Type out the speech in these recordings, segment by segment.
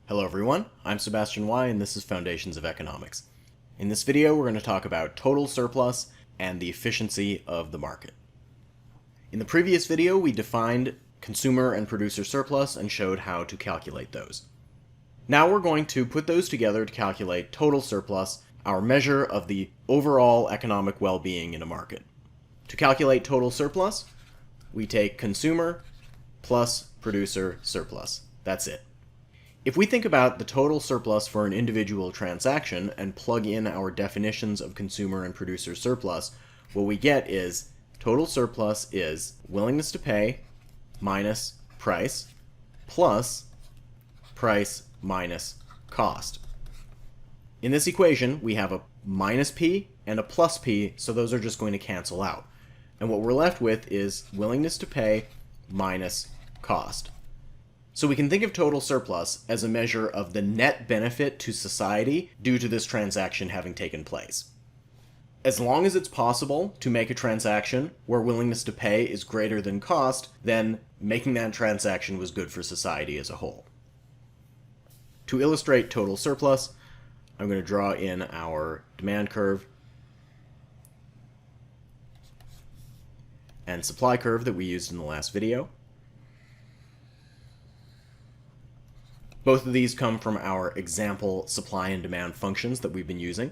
Hello everyone, I'm Sebastian Y and this is Foundations of Economics. In this video we're going to talk about total surplus and the efficiency of the market. In the previous video we defined consumer and producer surplus and showed how to calculate those. Now we're going to put those together to calculate total surplus, our measure of the overall economic well-being in a market. To calculate total surplus, we take consumer plus producer surplus. That's it. If we think about the total surplus for an individual transaction and plug in our definitions of consumer and producer surplus, what we get is total surplus is willingness to pay minus price plus price minus cost. In this equation, we have a minus P and a plus P, so those are just going to cancel out. And what we're left with is willingness to pay minus cost. So we can think of total surplus as a measure of the net benefit to society due to this transaction having taken place. As long as it's possible to make a transaction where willingness to pay is greater than cost, then making that transaction was good for society as a whole. To illustrate total surplus, I'm going to draw in our demand curve and supply curve that we used in the last video. Both of these come from our example supply and demand functions that we've been using.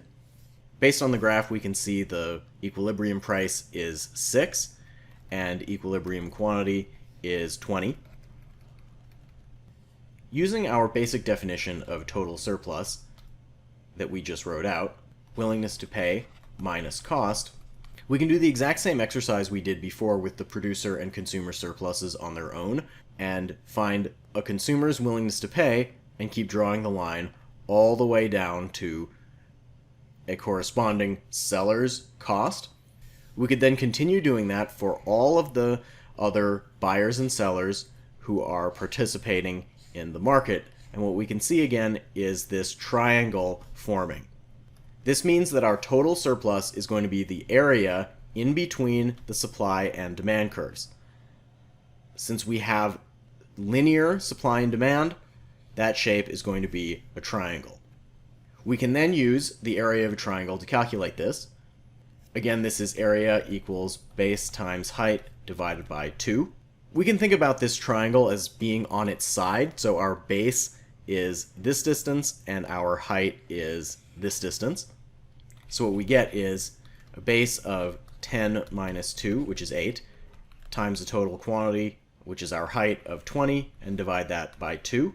Based on the graph, we can see the equilibrium price is 6 and equilibrium quantity is 20. Using our basic definition of total surplus that we just wrote out, willingness to pay minus cost, we can do the exact same exercise we did before with the producer and consumer surpluses on their own and find a consumer's willingness to pay and keep drawing the line all the way down to a corresponding seller's cost. We could then continue doing that for all of the other buyers and sellers who are participating in the market. And what we can see again is this triangle forming. This means that our total surplus is going to be the area in between the supply and demand curves. Since we have linear supply and demand, that shape is going to be a triangle. We can then use the area of a triangle to calculate this. Again, this is area equals base times height divided by 2. We can think about this triangle as being on its side, so our base is this distance and our height is this distance. So what we get is a base of 10 minus 2, which is 8, times the total quantity, which is our height of 20, and divide that by 2.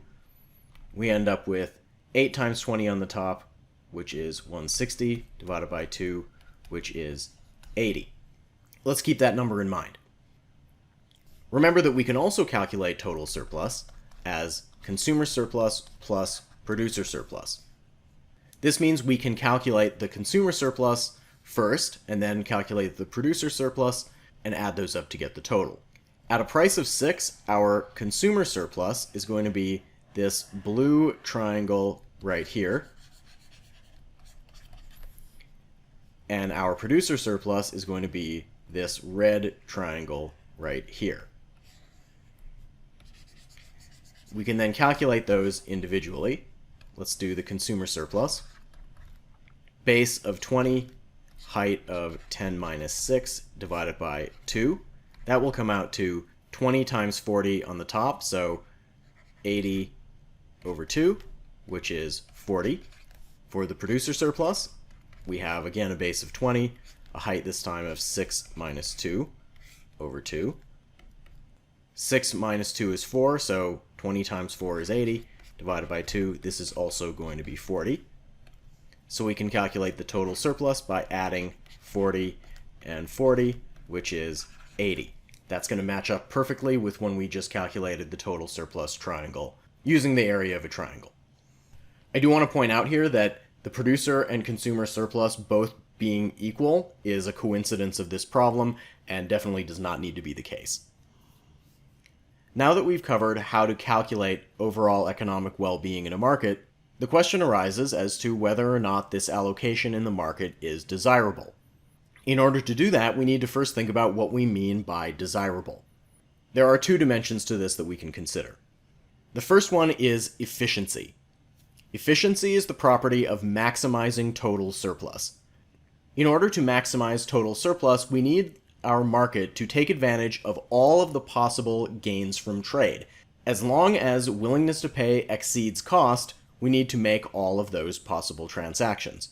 We end up with 8 times 20 on the top, which is 160, divided by 2, which is 80. Let's keep that number in mind. Remember that we can also calculate total surplus as consumer surplus plus producer surplus. This means we can calculate the consumer surplus first, and then calculate the producer surplus, and add those up to get the total. At a price of 6, our consumer surplus is going to be this blue triangle right here, and our producer surplus is going to be this red triangle right here. We can then calculate those individually. Let's do the consumer surplus. Base of 20, height of 10 minus 6 divided by 2. That will come out to 20 times 40 on the top, so 80 over 2, which is 40. For the producer surplus, we have again a base of 20, a height this time of 6 minus 2 over 2. 6 minus 2 is 4, so 20 times 4 is 80, divided by 2, this is also going to be 40. So we can calculate the total surplus by adding 40 and 40, which is 80. That's going to match up perfectly with when we just calculated the total surplus triangle using the area of a triangle. I do want to point out here that the producer and consumer surplus both being equal is a coincidence of this problem and definitely does not need to be the case. Now that we've covered how to calculate overall economic well-being in a market, the question arises as to whether or not this allocation in the market is desirable. In order to do that, we need to first think about what we mean by desirable. There are two dimensions to this that we can consider. The first one is efficiency. Efficiency is the property of maximizing total surplus. In order to maximize total surplus, we need our market to take advantage of all of the possible gains from trade. As long as willingness to pay exceeds cost, we need to make all of those possible transactions.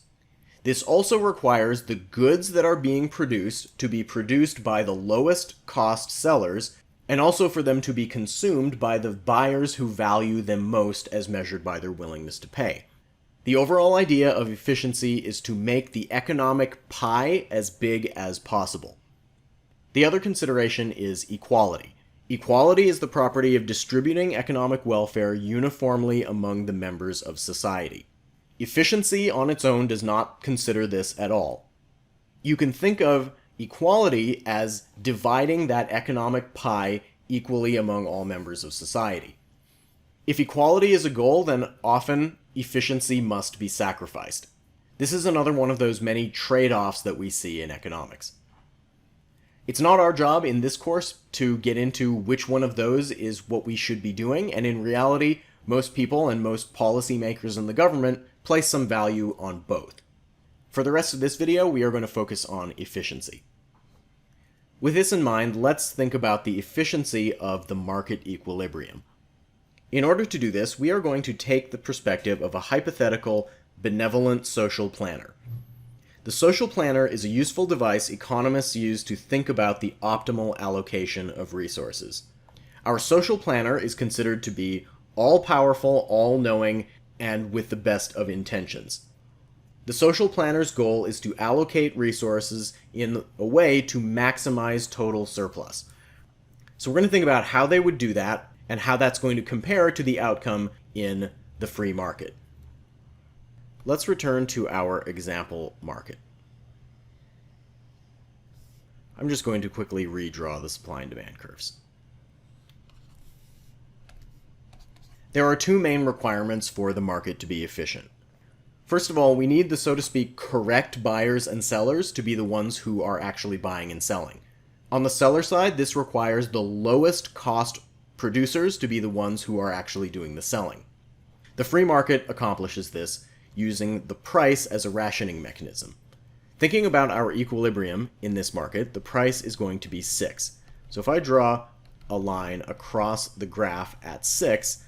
This also requires the goods that are being produced to be produced by the lowest cost sellers, and also for them to be consumed by the buyers who value them most as measured by their willingness to pay. The overall idea of efficiency is to make the economic pie as big as possible. The other consideration is equality. Equality is the property of distributing economic welfare uniformly among the members of society. Efficiency on its own does not consider this at all. You can think of equality as dividing that economic pie equally among all members of society. If equality is a goal, then often efficiency must be sacrificed. This is another one of those many trade-offs that we see in economics. It's not our job in this course to get into which one of those is what we should be doing, and in reality, most people and most policymakers in the government place some value on both. For the rest of this video, we are going to focus on efficiency. With this in mind, let's think about the efficiency of the market equilibrium. In order to do this, we are going to take the perspective of a hypothetical benevolent social planner. The social planner is a useful device economists use to think about the optimal allocation of resources. Our social planner is considered to be all-powerful, all-knowing, and with the best of intentions. The social planner's goal is to allocate resources in a way to maximize total surplus. So we're going to think about how they would do that and how that's going to compare to the outcome in the free market. Let's return to our example market. I'm just going to quickly redraw the supply and demand curves. There are two main requirements for the market to be efficient. First of all, we need the, so to speak, correct buyers and sellers to be the ones who are actually buying and selling. On the seller side, this requires the lowest cost producers to be the ones who are actually doing the selling. The free market accomplishes this using the price as a rationing mechanism. Thinking about our equilibrium in this market, the price is going to be 6. So if I draw a line across the graph at 6,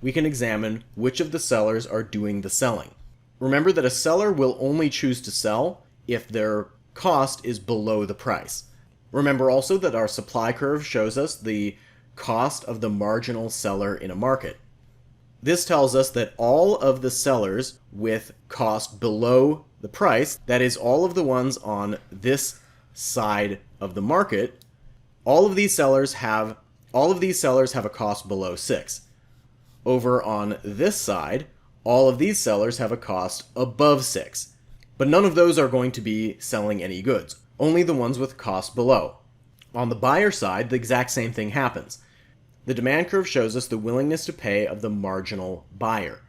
we can examine which of the sellers are doing the selling. Remember that a seller will only choose to sell if their cost is below the price. Remember also that our supply curve shows us the cost of the marginal seller in a market. This tells us that all of the sellers with cost below the price, that is all of the ones on this side of the market, all of these sellers have a cost below 6. Over on this side, all of these sellers have a cost above 6. But none of those are going to be selling any goods, only the ones with cost below. On the buyer side, the exact same thing happens. The demand curve shows us the willingness to pay of the marginal buyer.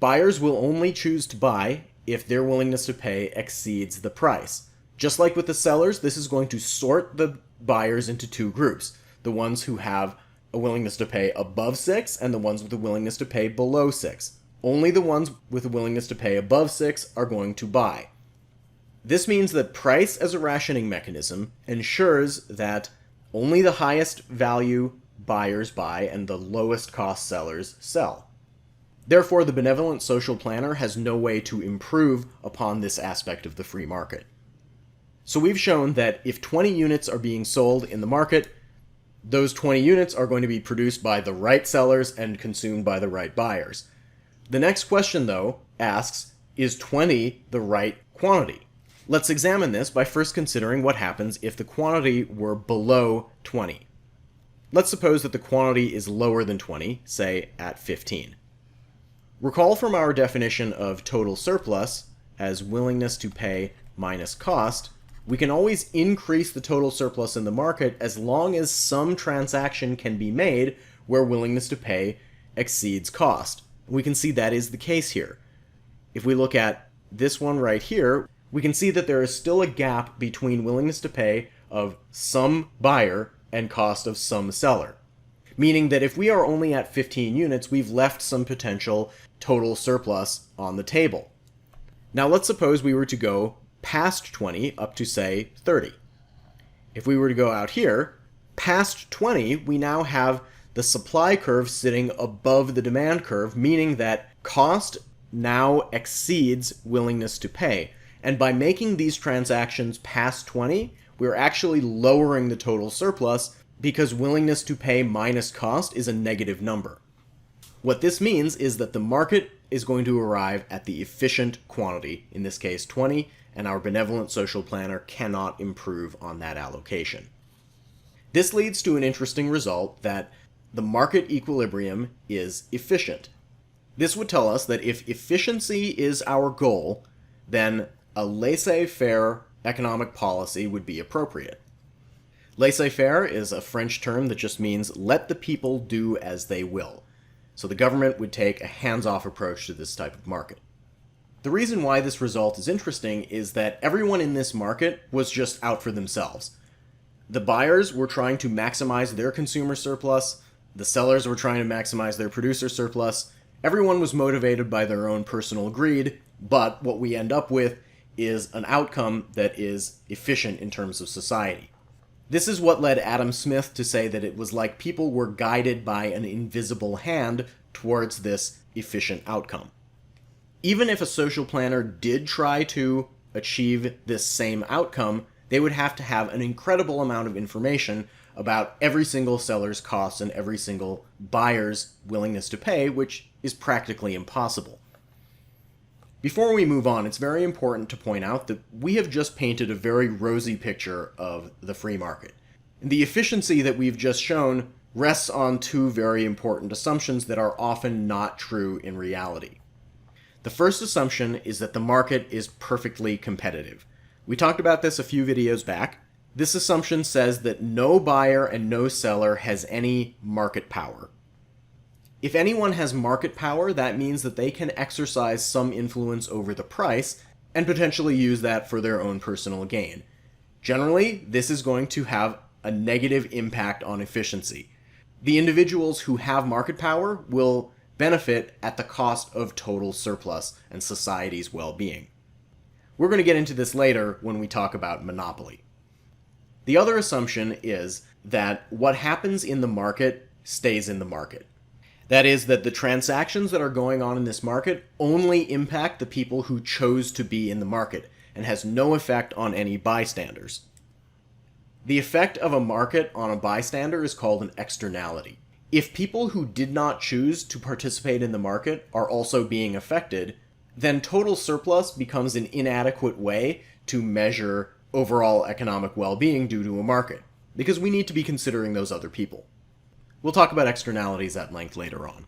Buyers will only choose to buy if their willingness to pay exceeds the price. Just like with the sellers, this is going to sort the buyers into two groups. The ones who have a willingness to pay above 6 and the ones with a willingness to pay below 6. Only the ones with a willingness to pay above 6 are going to buy. This means that price as a rationing mechanism ensures that only the highest value buyers buy and the lowest cost sellers sell. Therefore, the benevolent social planner has no way to improve upon this aspect of the free market. So we've shown that if 20 units are being sold in the market, those 20 units are going to be produced by the right sellers and consumed by the right buyers. The next question, though, asks, is 20 the right quantity? Let's examine this by first considering what happens if the quantity were below 20. Let's suppose that the quantity is lower than 20, say at 15. Recall from our definition of total surplus as willingness to pay minus cost, we can always increase the total surplus in the market as long as some transaction can be made where willingness to pay exceeds cost. We can see that is the case here. If we look at this one right here, we can see that there is still a gap between willingness to pay of some buyer and cost of some seller. meaning that if we are only at 15 units, we've left some potential total surplus on the table. Now let's suppose we were to go past 20 up to, say, 30. If we were to go out here, past 20, we now have the supply curve sitting above the demand curve, meaning that cost now exceeds willingness to pay. And by making these transactions past 20, we're actually lowering the total surplus because willingness to pay minus cost is a negative number. What this means is that the market is going to arrive at the efficient quantity, in this case 20, and our benevolent social planner cannot improve on that allocation. This leads to an interesting result that the market equilibrium is efficient. This would tell us that if efficiency is our goal, then a laissez-faire economic policy would be appropriate. Laissez-faire is a French term that just means let the people do as they will. So the government would take a hands-off approach to this type of market. The reason why this result is interesting is that everyone in this market was just out for themselves. The buyers were trying to maximize their consumer surplus, the sellers were trying to maximize their producer surplus. Everyone was motivated by their own personal greed, but what we end up with is an outcome that is efficient in terms of society. This is what led Adam Smith to say that it was like people were guided by an invisible hand towards this efficient outcome. Even if a social planner did try to achieve this same outcome, they would have to have an incredible amount of information about every single seller's costs and every single buyer's willingness to pay, which is practically impossible. Before we move on, it's very important to point out that we have just painted a very rosy picture of the free market. The efficiency that we've just shown rests on two very important assumptions that are often not true in reality. The first assumption is that the market is perfectly competitive. We talked about this a few videos back. This assumption says that no buyer and no seller has any market power. If anyone has market power, that means that they can exercise some influence over the price and potentially use that for their own personal gain. Generally, this is going to have a negative impact on efficiency. The individuals who have market power will benefit at the cost of total surplus and society's well-being. We're going to get into this later when we talk about monopoly. The other assumption is that what happens in the market stays in the market. That is, that the transactions that are going on in this market only impact the people who chose to be in the market and has no effect on any bystanders. The effect of a market on a bystander is called an externality. If people who did not choose to participate in the market are also being affected, then total surplus becomes an inadequate way to measure overall economic well-being due to a market, because we need to be considering those other people. We'll talk about externalities at length later on.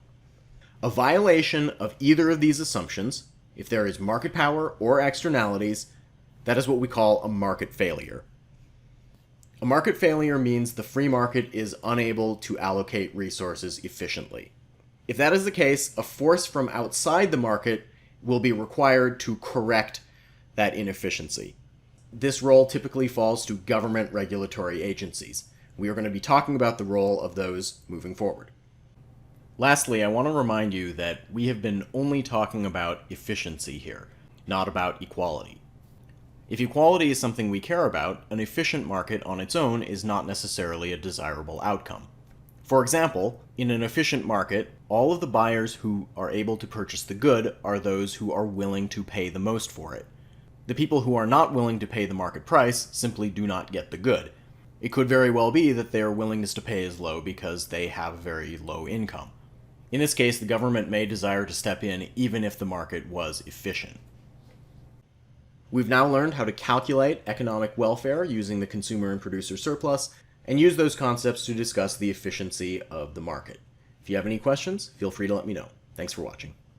A violation of either of these assumptions, if there is market power or externalities, that is what we call a market failure. A market failure means the free market is unable to allocate resources efficiently. If that is the case, a force from outside the market will be required to correct that inefficiency. This role typically falls to government regulatory agencies. We are going to be talking about the role of those moving forward. Lastly, I want to remind you that we have been only talking about efficiency here, not about equality. If equality is something we care about, an efficient market on its own is not necessarily a desirable outcome. For example, in an efficient market, all of the buyers who are able to purchase the good are those who are willing to pay the most for it. The people who are not willing to pay the market price simply do not get the good. It could very well be that their willingness to pay is low because they have very low income. In this case, the government may desire to step in even if the market was efficient. We've now learned how to calculate economic welfare using the consumer and producer surplus, and use those concepts to discuss the efficiency of the market. If you have any questions, feel free to let me know. Thanks for watching.